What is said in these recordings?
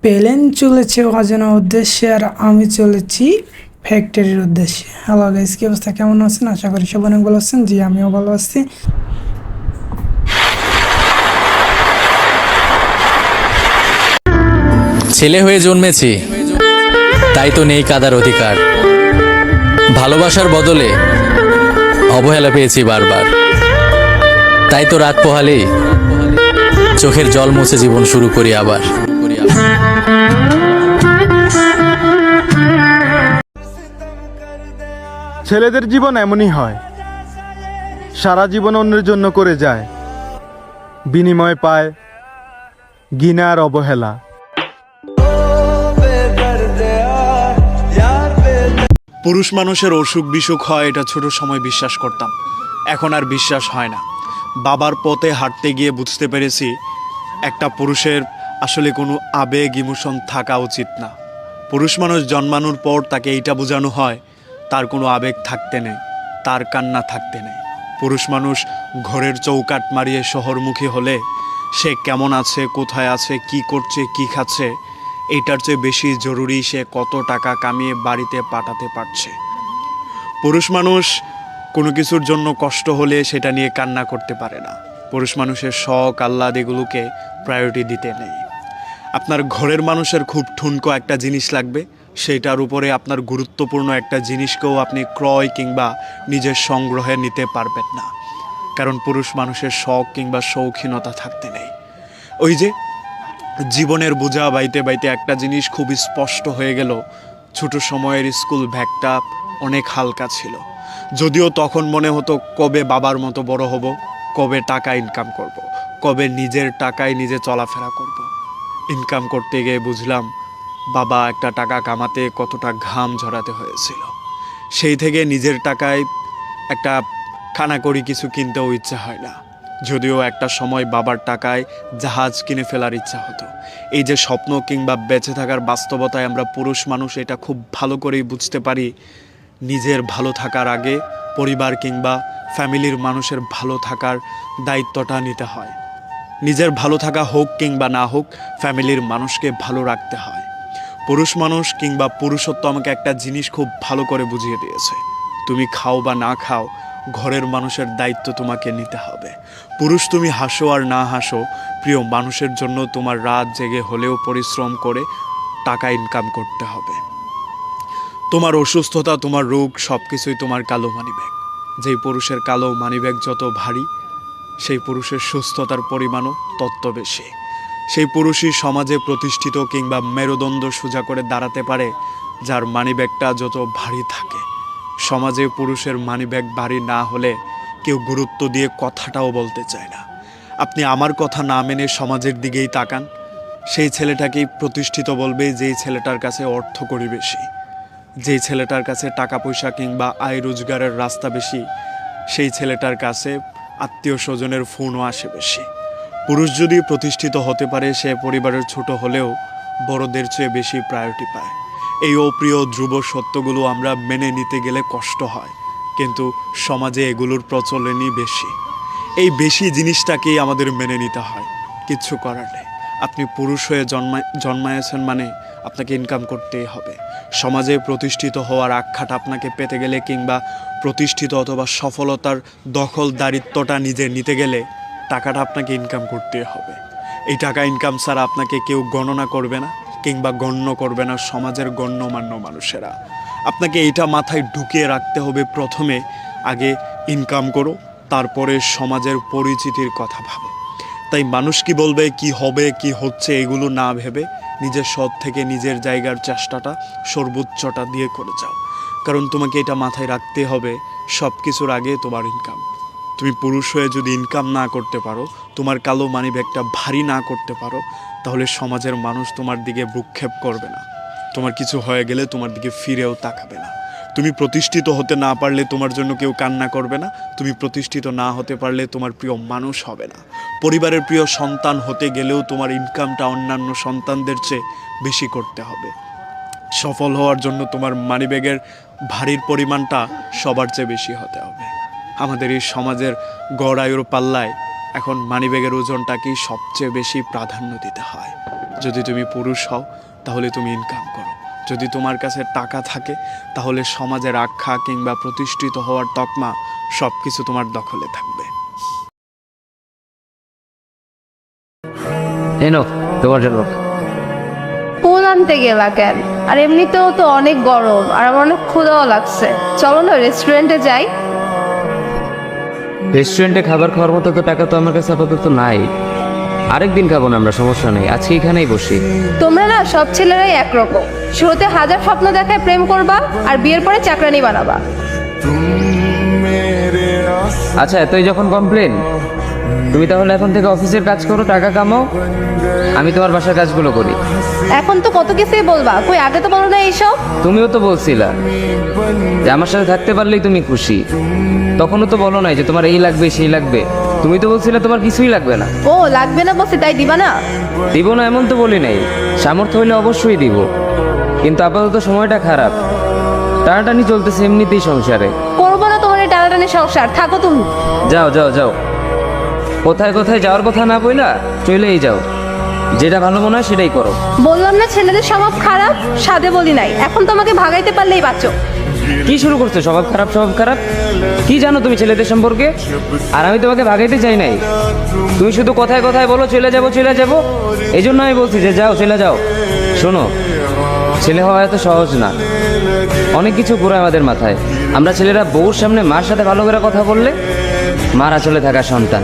Plane চলেছে অজানা উদ্দেশ্যে আর আমি চলেছি ফ্যাক্টরির উদ্দেশ্যে। হ্যালো গাইস, কি অবস্থা, কেমন আছেন? আশা করি সব অনেক ভালো আছেন। জি, আমিও ভালো আছি। ছেলে হয়ে জন্মেছি, তাই তো নেই কাদার অধিকার। ভালোবাসার বদলে অবহেলা পেয়েছি বারবার, তাই তো রাত পোহালেই চোখের জল মুছে জীবন শুরু করি আবার। ছেলেদের জীবন এমনই হয়, সারা জীবন অন্যের জন্য করে যায়, বিনিময় পায় ঘৃণা আর অবহেলা। পুরুষ মানুষের অসুখ বিসুখ হয়, এটা ছোট সময় বিশ্বাস করতাম, এখন আর বিশ্বাস হয় না। বাবার পথে হাঁটতে গিয়ে বুঝতে পেরেছি একটা পুরুষের আসলে কোনো আবেগ ইমোশন থাকা উচিত না। পুরুষ মানুষ জন্মানোর পর তাকে এইটা বোঝানো হয় তার কোনো আবেগ থাকতে নেই, তার কান্না থাকতে নেই। পুরুষ মানুষ ঘরের চৌকাট মারিয়ে শহরমুখী হলে সে কেমন আছে, কোথায় আছে, কি করছে, কি খাচ্ছে, এইটার চেয়ে বেশি জরুরি সে কত টাকা কামিয়ে বাড়িতে পাঠাতে পারছে। পুরুষ মানুষ কোনো কিছুর জন্য কষ্ট হলে সেটা নিয়ে কান্না করতে পারে না। পুরুষ মানুষের শখ আহ্লাদ এগুলোকে প্রায়োরিটি দিতে নেই। আপনার ঘরের মানুষের খুব ঠুনকো একটা জিনিস লাগবে, সেইটার উপরে আপনার গুরুত্বপূর্ণ একটা জিনিসকেও আপনি ক্রয় কিংবা নিজের সংগ্রহে নিতে পারবেন না, কারণ পুরুষ মানুষের শখ কিংবা শৌখিনতা থাকতে নেই। ওই যে জীবনের বোঝা বাইতে বাইতে একটা জিনিস খুব স্পষ্ট হয়ে গেল, ছোট সময়ের স্কুল ব্যাগটা অনেক হালকা ছিল, যদিও তখন মনে হতো কবে বাবার মতো বড় হব, কবে টাকা ইনকাম করব, কবে নিজের টাকায় নিজে চলাফেরা করব। ইনকাম করতে গিয়ে বুঝলাম বাবা একটা টাকা কামাতে কতটা ঘাম ঝরাতে হয়েছিল। সেই থেকে নিজের টাকায় একটা খানাকড়ি কিছু কিনতেও ইচ্ছা হয় না, যদিও একটা সময় বাবার টাকায় জাহাজ কিনে ফেলার ইচ্ছা হতো। এই যে স্বপ্ন কিংবা বেঁচে থাকার বাস্তবতায় আমরা পুরুষ মানুষ এটা খুব ভালো করেই বুঝতে পারি, নিজের ভালো থাকার আগে পরিবার কিংবা ফ্যামিলির মানুষের ভালো থাকার দায়িত্বটা নিতে হয়। নিজের ভালো থাকা হোক কিংবা না হোক, ফ্যামিলির মানুষকে ভালো রাখতে হয়। পুরুষ মানুষ কিংবা পুরুষত্ব আমাকে একটা জিনিস খুব ভালো করে বুঝিয়ে দিয়েছে, তুমি খাও বা না খাও, ঘরের মানুষের দায়িত্ব তোমাকে নিতে হবে। পুরুষ তুমি হাসো আর না হাসো, প্রিয় মানুষের জন্য তোমার রাত জেগে হলেও পরিশ্রম করে টাকা ইনকাম করতে হবে। তোমার অসুস্থতা, তোমার রোগ সব কিছুই তোমার কালো মানিব্যাগ। যেই পুরুষের কালো মানিব্যাগ যত ভারী, সেই পুরুষের সুস্থতার পরিমাণও তত বেশি। সেই পুরুষই সমাজে প্রতিষ্ঠিত কিংবা মেরুদণ্ড সোজা করে দাঁড়াতে পারে যার মানিব্যাগটা যত ভারী থাকে। সমাজে পুরুষের মানিব্যাগ ভারী না হলে কেউ গুরুত্ব দিয়ে কথাটাও বলতে চায় না। আপনি আমার কথা না মেনে সমাজের দিকেই তাকান, সেই ছেলেটাকেই প্রতিষ্ঠিত বলবে যেই ছেলেটার কাছে অর্থ কড়ি বেশি, যেই ছেলেটার কাছে টাকা পয়সা কিংবা আয় রোজগারের রাস্তা বেশি, সেই ছেলেটার কাছে আত্মীয় স্বজনের ফোনও আসে বেশি। পুরুষ যদি প্রতিষ্ঠিত হতে পারে, সে পরিবারের ছোট হলেও বড়দের চেয়ে বেশি প্রায়োরিটি পায়। এই অপ্রিয় ধ্রুব সত্যগুলো আমরা মেনে নিতে গেলে কষ্ট হয়, কিন্তু সমাজে এগুলোর প্রচলনই বেশি। এই বেশি জিনিসটাকেই আমাদের মেনে নিতে হয়, কিচ্ছু করার নেই। আপনি পুরুষ হয়ে জন্মায়েছেন মানে আপনাকে ইনকাম করতেই হবে। সমাজে প্রতিষ্ঠিত হওয়ার আখ্যাটা আপনাকে পেতে গেলে কিংবা প্রতিষ্ঠিত অথবা সফলতার দখলদারিত্বটা নিজে নিতে গেলে টাকাটা আপনাকে ইনকাম করতেই হবে। এই টাকা ইনকাম ছাড়া আপনাকে কেউ গণনা করবে না কিংবা গণ্য করবে না সমাজের গণ্যমান্য মানুষেরা। আপনাকে এইটা মাথায় ঢুকিয়ে রাখতে হবে, প্রথমে আগে ইনকাম করো, তারপরে সমাজের পরিচিতির কথা ভাবো। তাই মানুষ কি বলবে, কি হবে, কি হচ্ছে, এগুলো না ভেবে নিজের সৎ থেকে নিজের জায়গার চেষ্টাটা সর্বোচ্চটা দিয়ে করে যাও। কারণ তোমাকে এটা মাথায় রাখতে হবে, সব কিছুর আগে তোমার ইনকাম। তুমি পুরুষ হয়ে যদি ইনকাম না করতে পারো, তোমার কালো মানিব্যাগটা ভারী না করতে পারো, তাহলে সমাজের মানুষ তোমার দিকে ভ্রুক্ষেপ করবে না, তোমার কিছু হয়ে গেলে তোমার দিকে ফিরেও তাকাবে না। তুমি প্রতিষ্ঠিত হতে না পারলে তোমার জন্য কেউ কান্না করবে না, তুমি প্রতিষ্ঠিত না হতে পারলে তোমার প্রিয় মানুষ হবে না। পরিবারের প্রিয় সন্তান হতে গেলেও তোমার ইনকামটা অন্যান্য সন্তানদের চেয়ে বেশি করতে হবে। সফল হওয়ার জন্য তোমার মানিব্যাগের ভারীর পরিমাণটা সবার চেয়ে বেশি হতে হবে। আমাদের এই সমাজের গড় আয়ুর পাল্লায় এখন মানিব্যাগের ওজনটাকেই সবচেয়ে বেশি প্রাধান্য দিতে হয়। যদি তুমি পুরুষ হও তাহলে তুমি ইনকাম করো, যদি তোমার কাছে টাকা থাকে তাহলে সমাজের আখ্যা কিংবা প্রতিষ্ঠিত হওয়ার তকমা সব কিছু তোমার দখলে থাকবে। এনো তোমার জন্য। ফুল আনতে গেলা কেন? আর এমনিতেও তো অনেক গরম আর আমার অনেক ক্ষুধাও লাগছে, চলো না রেস্টুরেন্টে যাই। রেস্টুরেন্টে খাবার খাওয়ার মতো তো টাকা তো আমার কাছে আপাতত নাই, আরেকদিন খাবো না আমরা, সমস্যা নেই, আজকে এখানেই বসি। তোমরা না সব ছেলেরাই একরকম, শুরুতে হাজার স্বপ্ন দেখায় প্রেম করবা আর বিয়ের পরে চাকরানি বানাবা। আচ্ছা এতই যখন কমপ্লেন, তুমি তাহলে এখন থেকে অফিসের কাজ করো, টাকা কামাও, আমি তোমার বাসার কাজগুলো করি। এখন তো কত কিছুই বলবা, কই আগে তো বলো না এইসব। তুমিও তো বলছিলা যে আমার সাথে থাকতে পারলেই তুমি খুশি, তখনও তো বলো নাই যে তোমার এই লাগবে সেই লাগবে, তুমি তো বলছিলে তোমার কিছুই লাগবে না। ও লাগবে না বলছি তাই দিবা না? দিব না এমন তো বলি নাই, সামর্থ্য হইলে অবশ্যই দিব, কিন্তু আপাতত সময়টা খারাপ, টানাটানি চলতেছে এমনিতেই সংসারে। করবো না তোমার এই টানাটানি সংসার, থাকো তুমি। যাও যাও যাও, কোথায় কোথায় যাওয়ার কথা না বইলা চলেই যাও, যেটা ভালো মনে হয় সেটাই করো। বললাম না ছেলেদের স্বভাব খারাপ, সাধে বলি নাই, এখন তোমাকে ভাগাইতে পারলেই বাঁচো। কি শুরু করছো স্বভাব খারাপ স্বভাব খারাপ? কি জানো তুমি ছেলেদের সম্পর্কে? আর আমি তোমাকে ভাগাইতে চাই নাই, তুমি শুধু কথায় কথায় বলো চলে যাব চলে যাব, এই জন্য আমি বলছি যে যাও চলে যাও। শোনো, ছেলে হওয়া এত সহজ না, অনেক কিছু ঘুরে আমাদের মাথায়। আমরা ছেলেরা বউর সামনে মার সাথে ভালো করে কথা বললে মার আঁচলে থাকা সন্তান,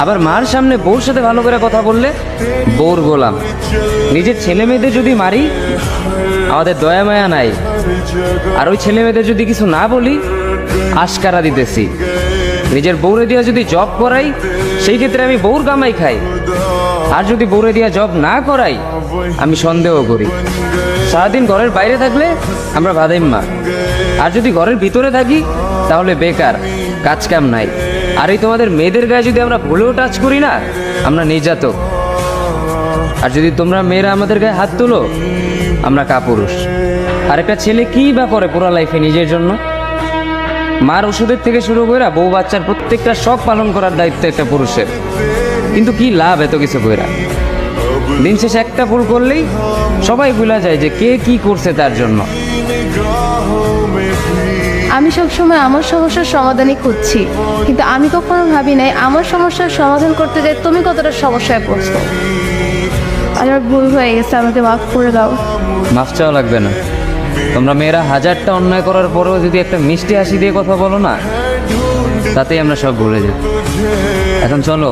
আবার মার সামনে বউর সাথে ভালো করে কথা বললে বউর গোলাম। নিজের ছেলে মেয়েদের যদি মারি আমাদের দয়া মায়া নাই, আর ওই ছেলে মেয়েদের যদি কিছু না বলি আশকারা দিতেছি। নিজের বউরে দিয়া যদি জব করাই সেই ক্ষেত্রে আমি বউর কামাই খাই, আর যদি বউরে দিয়া জব না করাই আমি সন্দেহ করি। সারাদিন ঘরের বাইরে থাকলে আমরা ভাদাইম্মা, আর যদি ঘরের ভিতরে থাকি তাহলে বেকার, কাজ কাম নাই। আর এই তোমাদের মেয়েদের গায়ে যদি আমরা ভুলেও টাচ করি না আমরা নির্যাতক, আর যদি তোমরা মেয়েরা আমাদের গায়ে হাত তুলো আমরা কাপুরুষ। আর একটা ছেলে কি বা করে পুরো লাইফে নিজের জন্য? মার ওষুধের থেকে শুরু করে বউ বাচ্চার প্রত্যেকটা শখ পালন করার দায়িত্ব একটা পুরুষের, কিন্তু কি লাভ এত কিছু কইরা? দিন শেষে একটা ভুল করলেই সবাই ভুলা যায় যে কে কি করছে তার জন্য। আমি সবসময় আমার সমস্যার সমাধানই খুঁজছি, কিন্তু আমি কখনো ভাবি নাই আমার সমস্যার সমাধান করতে যাই তুমি কতটা সমস্যায় পড়ছো। আমার ভুল হয়ে গেছে, আমাকে মাফ করে দাও। মাফ চাওয়া লাগবে না, তোমরা মেয়েরা হাজারটা অন্যায় করার পরেও যদি একটা মিষ্টি হাসি দিয়ে কথা বলো না তাতেই আমরা সব ভুলে যাই। এখন চলো।